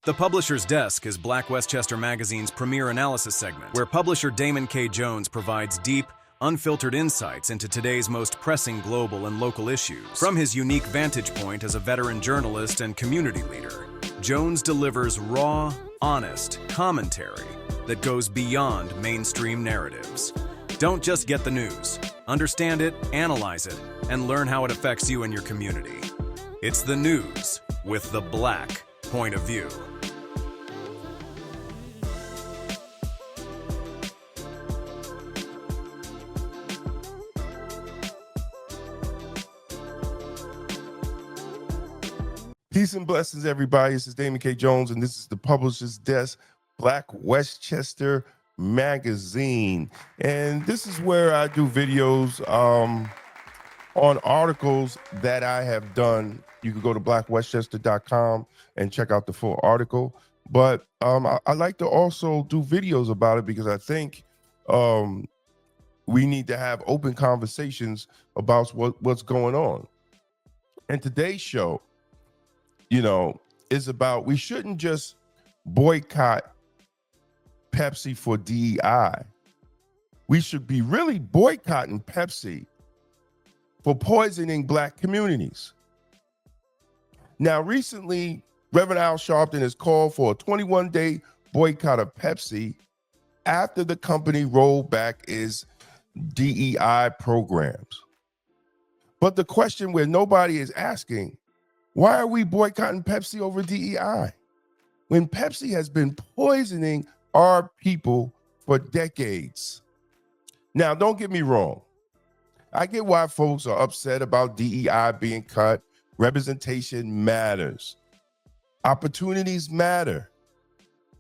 The Publisher's Desk is Black Westchester Magazine's premier analysis segment, where publisher Damon K provides deep, unfiltered insights into today's most pressing global and local issues. From his unique vantage point as a veteran journalist and community leader, Jones delivers raw, honest commentary that goes beyond mainstream narratives. Don't just get the news. Understand it, analyze it, and learn how it affects you and your community. It's the news with the Black point of view. Peace and blessings, everybody. This is Damon K. Jones, and this is the Publisher's Desk, Black Westchester Magazine. And this is where I do videos on articles that I have done. You can go to blackwestchester.com and check out the full article. But I like to also do videos about it because I think we need to have open conversations about what's going on. And today's show, is about we shouldn't just boycott Pepsi for DEI. We should be really boycotting Pepsi for poisoning Black communities. Now, recently, Reverend Al Sharpton has called for a 21-day boycott of Pepsi after the company rolled back its DEI programs. But the question where nobody is asking, why are we boycotting Pepsi over DEI when Pepsi has been poisoning our people for decades? Now, don't get me wrong. I get why folks are upset about DEI being cut. Representation matters. Opportunities matter.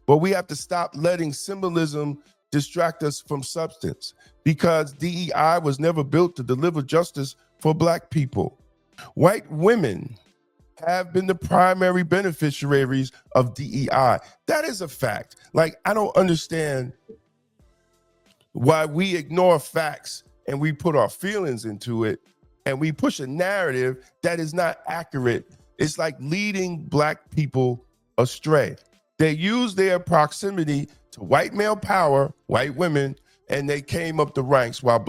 But we have to stop letting symbolism distract us from substance, because DEI was never built to deliver justice for Black people. White women have been the primary beneficiaries of DEI. That is a fact. Like, I don't understand why we ignore facts and we put our feelings into it and we push a narrative that is not accurate. It's like leading Black people astray. They use their proximity to white male power, white women, and they came up the ranks while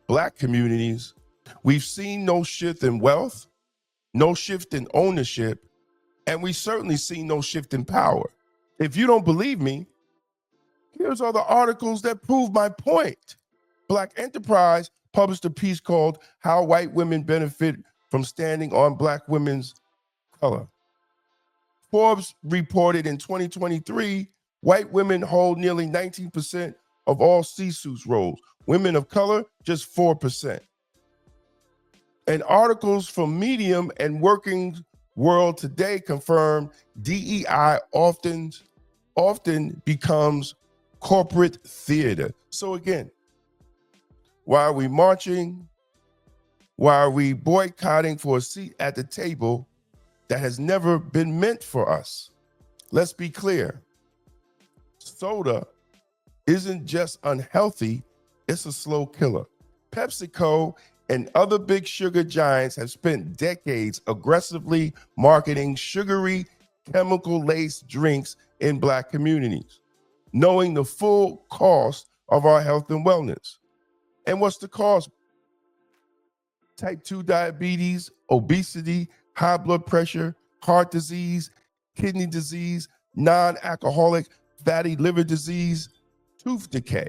Black communities, we've seen no shift in wealth, no shift in ownership, and we certainly see no shift in power. If you don't believe me, here's all the articles that prove my point. Black Enterprise published a piece called How White Women Benefit from Standing on Black Women's Color. Forbes reported in 2023, white women hold nearly 19% of all C-suite roles. Women of color, just 4%. And articles from Medium and Working World Today confirm DEI often becomes corporate theater. So again, why are we marching? Why are we boycotting for a seat at the table that has never been meant for us? Let's be clear. Soda isn't just unhealthy, it's a slow killer. PepsiCo and other big sugar giants have spent decades aggressively marketing sugary, chemical-laced drinks in Black communities, knowing the full cost of our health and wellness. And what's the cost? Type 2 diabetes, obesity, high blood pressure, heart disease, kidney disease, non-alcoholic fatty liver disease, tooth decay.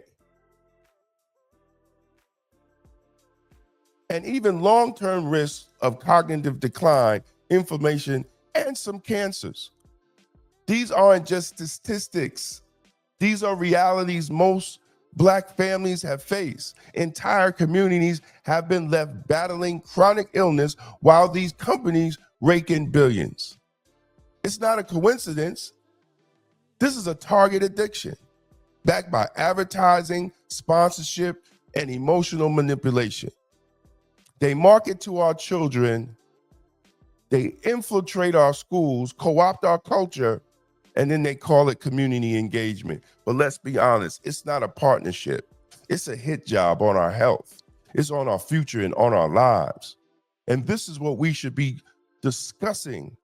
And even long-term risks of cognitive decline, inflammation, and some cancers. These aren't just statistics. These are realities most Black families have faced. Entire communities have been left battling chronic illness while these companies rake in billions. It's not a coincidence. This is a target addiction backed by advertising, sponsorship, and emotional manipulation. They market to our children, they infiltrate our schools, co-opt our culture, and then they call it community engagement. But let's be honest, it's not a partnership. It's a hit job on our health. It's on our future and on our lives. And this is what we should be discussing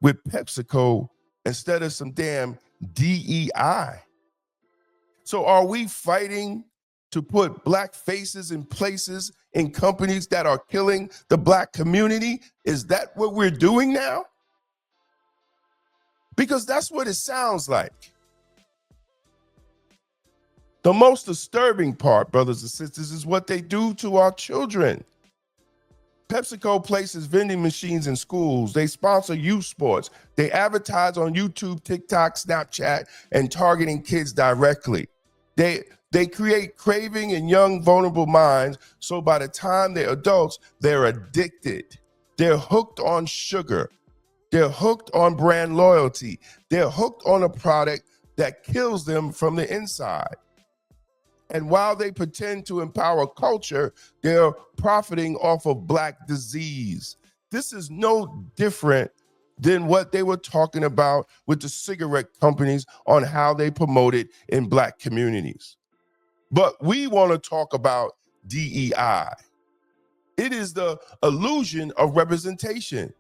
with PepsiCo instead of some damn DEI. So are we fighting to put black faces in places in companies that are killing the black community? Is that what we're doing now? Because that's what it sounds like. The most disturbing part, brothers and sisters, is what they do to our children. PepsiCo places vending machines in schools. They sponsor youth sports. They advertise on YouTube, TikTok, Snapchat, and targeting kids directly. They create craving in young, vulnerable minds, so by the time they're adults, they're addicted. They're hooked on sugar. They're hooked on brand loyalty. They're hooked on a product that kills them from the inside. And while they pretend to empower culture, they're profiting off of black disease. This is no different than what they were talking about with the cigarette companies on how they promote it in black communities. But we want to talk about DEI. It is the illusion of representation.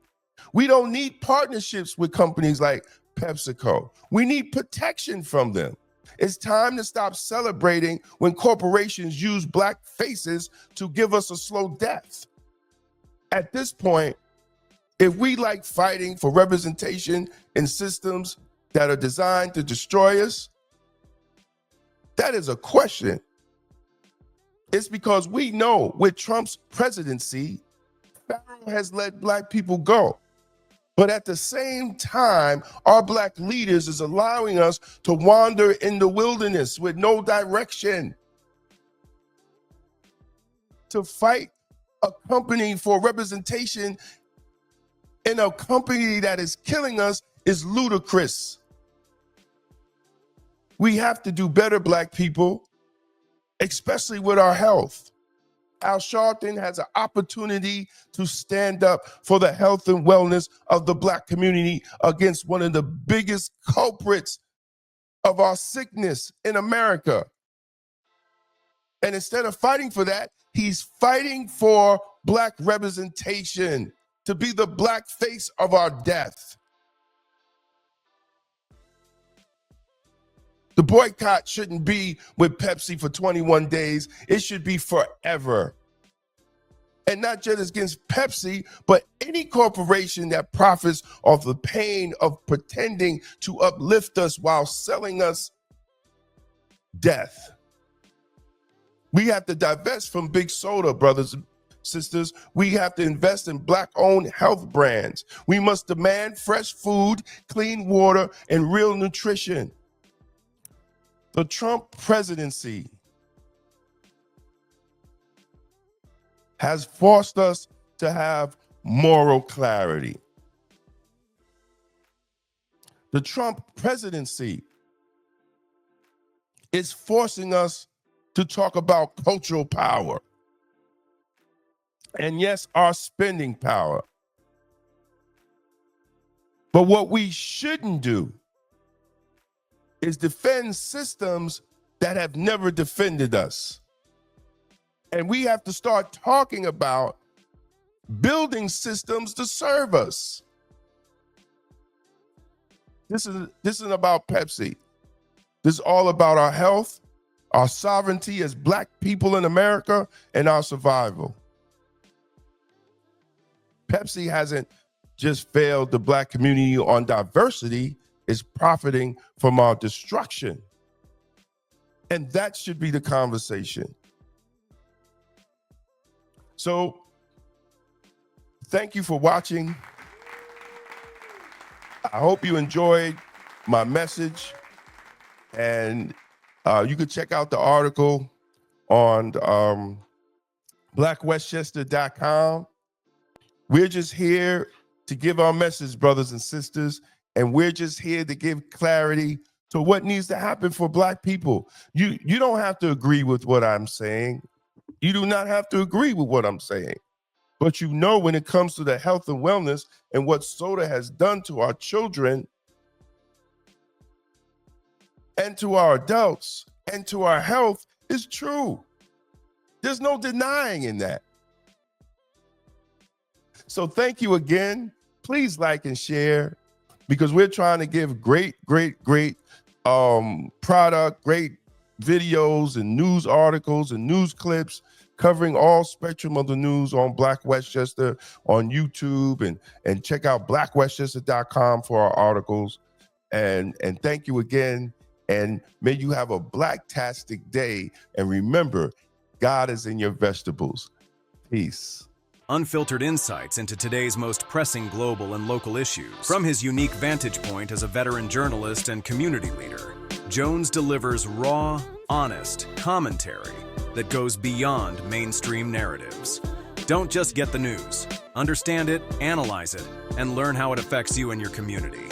We don't need partnerships with companies like PepsiCo. We need protection from them. It's time to stop celebrating when corporations use black faces to give us a slow death. At this point, if we like fighting for representation in systems that are designed to destroy us, that is a question. It's because we know with Trump's presidency, Pharaoh has let black people go. But at the same time, our black leaders is allowing us to wander in the wilderness with no direction. To fight a company for representation in a company that is killing us is ludicrous. We have to do better, black people, especially with our health. Al Sharpton has an opportunity to stand up for the health and wellness of the black community against one of the biggest culprits of our sickness in America. And instead of fighting for that, he's fighting for black representation, to be the black face of our death. The boycott shouldn't be with Pepsi for 21 days. It should be forever. And not just against Pepsi, but any corporation that profits off the pain of pretending to uplift us while selling us death. We have to divest from big soda, brothers and sisters. We have to invest in black-owned health brands. We must demand fresh food, clean water, and real nutrition. The Trump presidency has forced us to have moral clarity. The Trump presidency is forcing us to talk about cultural power. And yes, our spending power. But what we shouldn't do is defend systems that have never defended us. And we have to start talking about building systems to serve us. This isn't about Pepsi. This is all about our health, our sovereignty as black people in America, and our survival. Pepsi hasn't just failed the black community on diversity, it's profiting from our destruction. And that should be the conversation. So, thank you for watching. I hope you enjoyed my message. And you can check out the article on blackwestchester.com. We're just here to give our message, brothers and sisters, and we're just here to give clarity to what needs to happen for black people. You don't have to agree with what I'm saying. You do not have to agree with what I'm saying. But you know, when it comes to the health and wellness and what soda has done to our children and to our adults and to our health is true. There's no denying in that. So thank you again. Please like and share. because we're trying to give great product, great videos and news articles and news clips covering all spectrum of the news on Black Westchester on YouTube, and check out blackwestchester.com for our articles. And thank you again. And may you have a blacktastic day. And remember, God is in your vegetables. Peace. Unfiltered insights into today's most pressing global and local issues. From his unique vantage point as a veteran journalist and community leader, Jones delivers raw, honest commentary that goes beyond mainstream narratives. Don't just get the news. Understand it, analyze it, and learn how it affects you and your community.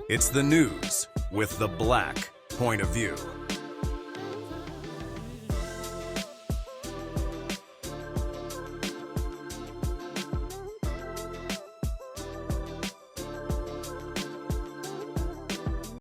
It's the news with the Black point of view.